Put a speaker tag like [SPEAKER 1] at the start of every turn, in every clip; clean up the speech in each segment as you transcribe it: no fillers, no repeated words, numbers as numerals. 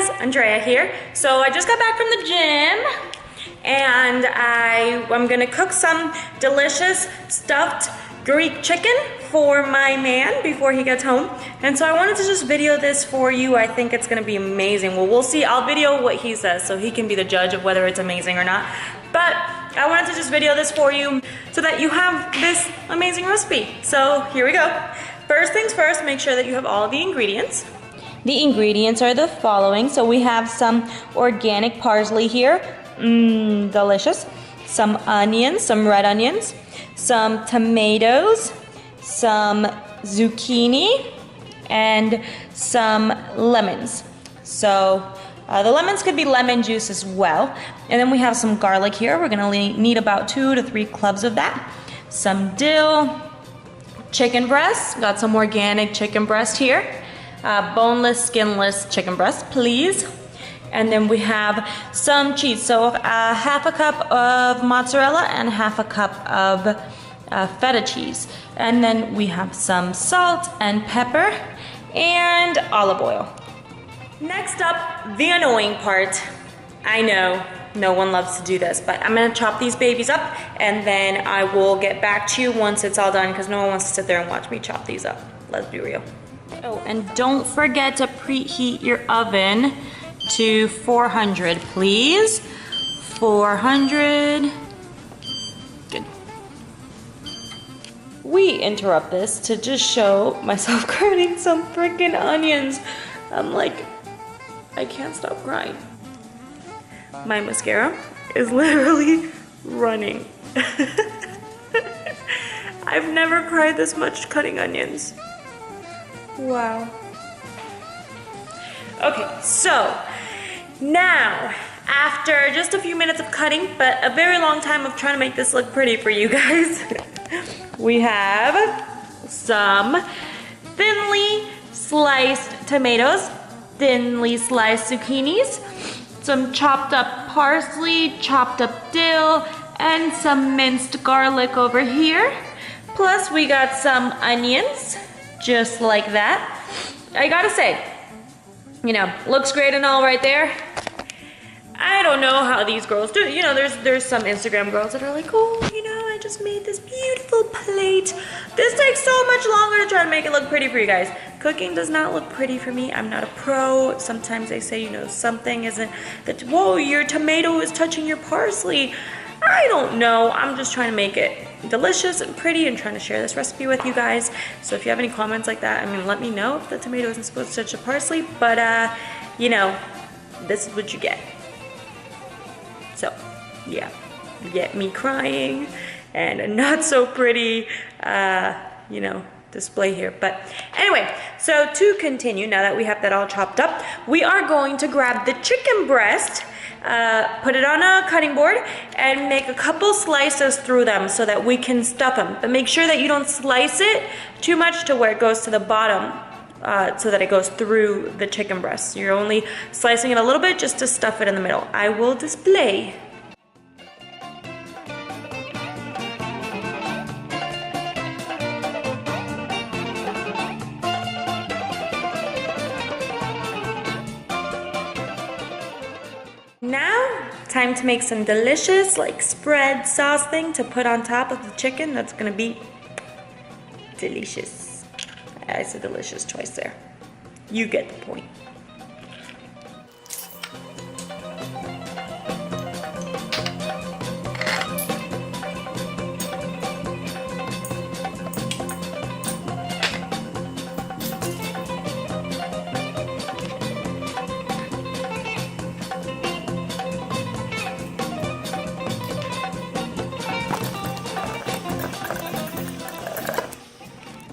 [SPEAKER 1] guys, Andrea here. So I just got back from the gym and I'm gonna cook some delicious stuffed Greek chicken for my man before he gets home. And so I wanted to just video this for you. I think it's gonna be amazing. Well, we'll see. I'll video what he says so he can be the judge of whether it's amazing or not. But I wanted to just video this for you so that you have this amazing recipe. So here we go. First things first, make sure that you have all the ingredients. The ingredients are the following. So we have some organic parsley here, delicious. Some onions, some red onions, some tomatoes, some zucchini, and some lemons. So the lemons could be lemon juice as well. And then we have some garlic here. We're gonna need about 2 to 3 cloves of that. Some dill, chicken breast, got some organic chicken breast here. Boneless, skinless chicken breast, please. And then we have some cheese, so half a cup of mozzarella and half a cup of feta cheese. And then we have some salt and pepper and olive oil. Next up, the annoying part. I know, no one loves to do this, but I'm gonna chop these babies up and then I will get back to you once it's all done because no one wants to sit there and watch me chop these up. Let's be real. Oh, and don't forget to preheat your oven to 400, please. 400. Good. We interrupt this to just show myself cutting some freaking onions. I'm like, I can't stop crying. My mascara is literally running. I've never cried this much cutting onions. Wow. Okay, so now, after just a few minutes of cutting, but a very long time of trying to make this look pretty for you guys, we have some thinly sliced tomatoes, thinly sliced zucchinis, some chopped up parsley, chopped up dill, and some minced garlic over here. Plus we got some onions, just like that. I gotta say, you know, looks great and all right there. I don't know how these girls do it. You know, there's some Instagram girls that are like, oh, you know, I just made this beautiful plate. This takes so much longer to try to make it look pretty for you guys. Cooking does not look pretty for me. I'm not a pro. Sometimes they say, you know, something isn't, that, whoa, your tomato is touching your parsley. I don't know. I'm just trying to make it delicious and pretty and trying to share this recipe with you guys. So if you have any comments like that, I mean, let me know if the tomato isn't supposed to touch the parsley. But, you know, this is what you get. So, yeah, you get me crying and a not so pretty, you know, display here. But anyway, so to continue, now that we have that all chopped up, we are going to grab the chicken breast, put it on a cutting board, and make a couple slices through them so that we can stuff them. But make sure that you don't slice it too much to where it goes to the bottom, so that it goes through the chicken breast. You're only slicing it a little bit just to stuff it in the middle. I will display. Now, time to make some delicious, like, spread sauce thing to put on top of the chicken. That's gonna be delicious. It's a delicious choice there. You get the point.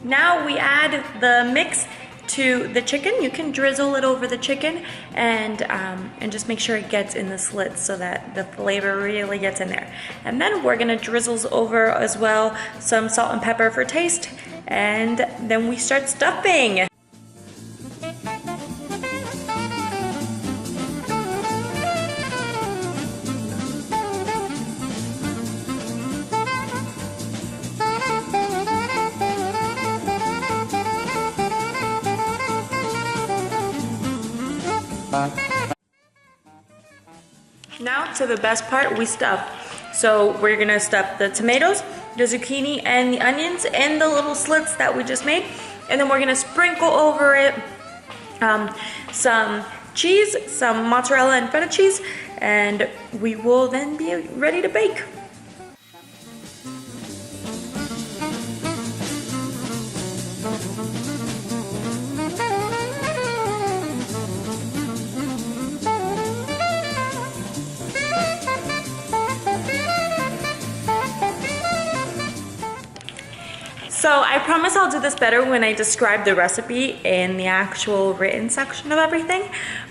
[SPEAKER 1] Now we add the mix to the chicken. You can drizzle it over the chicken and just make sure it gets in the slits so that the flavor really gets in there. And then we're gonna drizzle over as well some salt and pepper for taste, and then we start stuffing. to the best part, we stuff. So we're gonna stuff the tomatoes, the zucchini, and the onions in the little slits that we just made. And then we're gonna sprinkle over it some cheese, some mozzarella and feta cheese, and we will then be ready to bake. So I promise I'll do this better when I describe the recipe in the actual written section of everything.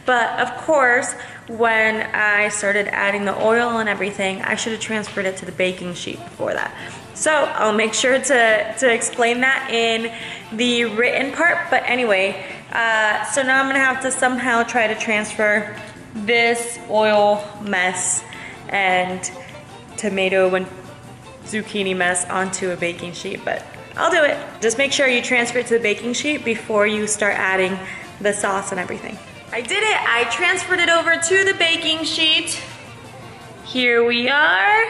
[SPEAKER 1] But of course, when I started adding the oil and everything, I should have transferred it to the baking sheet before that. So I'll make sure to explain that in the written part. But anyway, so now I'm gonna have to somehow try to transfer this oil mess and tomato and zucchini mess onto a baking sheet, but I'll do it. Just make sure you transfer it to the baking sheet before you start adding the sauce and everything. I did it. I transferred it over to the baking sheet. Here we are.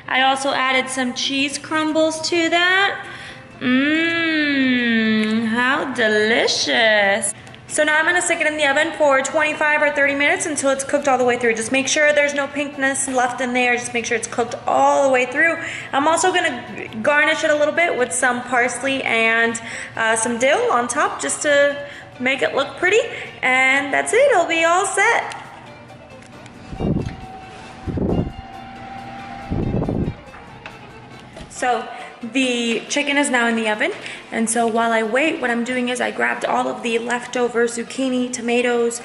[SPEAKER 1] I also added some cheese crumbles to that. Mmm, how delicious. So now I'm gonna stick it in the oven for 25 or 30 minutes until it's cooked all the way through. Just make sure there's no pinkness left in there. Just make sure it's cooked all the way through. I'm also gonna garnish it a little bit with some parsley and some dill on top just to make it look pretty. And that's it, it'll be all set. So the chicken is now in the oven, and so while I wait, what I'm doing is I grabbed all of the leftover zucchini, tomatoes,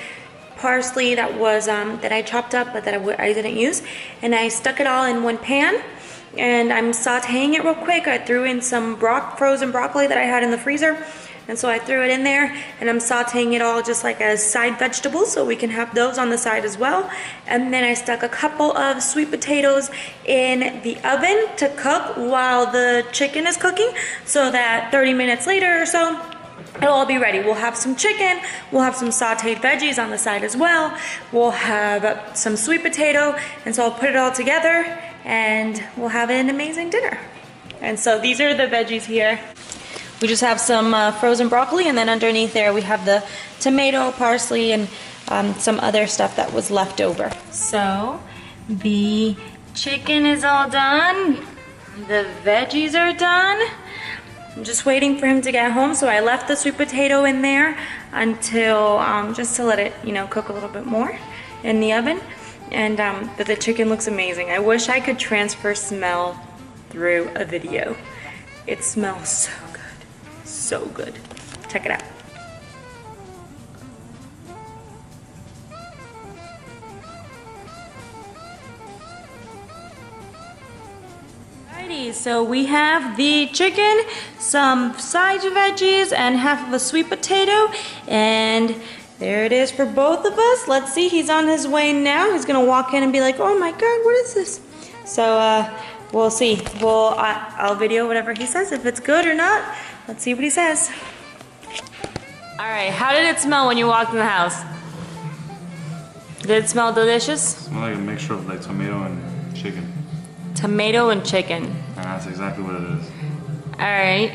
[SPEAKER 1] parsley that was that I chopped up but that I didn't use, and I stuck it all in one pan, and I'm sauteing it real quick. I threw in some frozen broccoli that I had in the freezer, and so I threw it in there, and I'm sauteing it all just like as side vegetables so we can have those on the side as well. And then I stuck a couple of sweet potatoes in the oven to cook while the chicken is cooking, so that 30 minutes later or so, it'll all be ready. We'll have some chicken, we'll have some sauteed veggies on the side as well, we'll have some sweet potato, and so I'll put it all together and we'll have an amazing dinner. And so these are the veggies here. We just have some frozen broccoli, and then underneath there we have the tomato, parsley, and some other stuff that was left over. So the chicken is all done. The veggies are done. I'm just waiting for him to get home, so I left the sweet potato in there until just to let it, cook a little bit more in the oven. And but the chicken looks amazing. I wish I could transfer smell through a video. It smells so good. So good. Check it out. Alrighty, so we have the chicken, some side veggies, and half of a sweet potato, and there it is for both of us. Let's see, he's on his way now. He's gonna walk in and be like, oh my god, what is this? So we'll see. I'll video whatever he says, if it's good or not. Let's see what he says. Alright, how did it smell when you walked in the house? Did it smell delicious?
[SPEAKER 2] It smelled like a mixture of like tomato and chicken.
[SPEAKER 1] Tomato and chicken.
[SPEAKER 2] And that's exactly what it is.
[SPEAKER 1] Alright,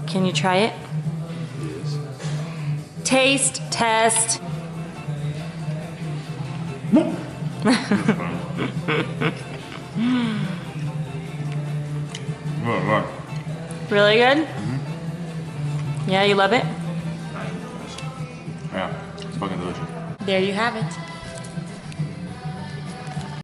[SPEAKER 1] can you try it?
[SPEAKER 2] Yes.
[SPEAKER 1] Taste test.
[SPEAKER 2] Good.
[SPEAKER 1] Really good? Yeah, you love it?
[SPEAKER 2] Yeah, it's fucking delicious.
[SPEAKER 1] There you have it.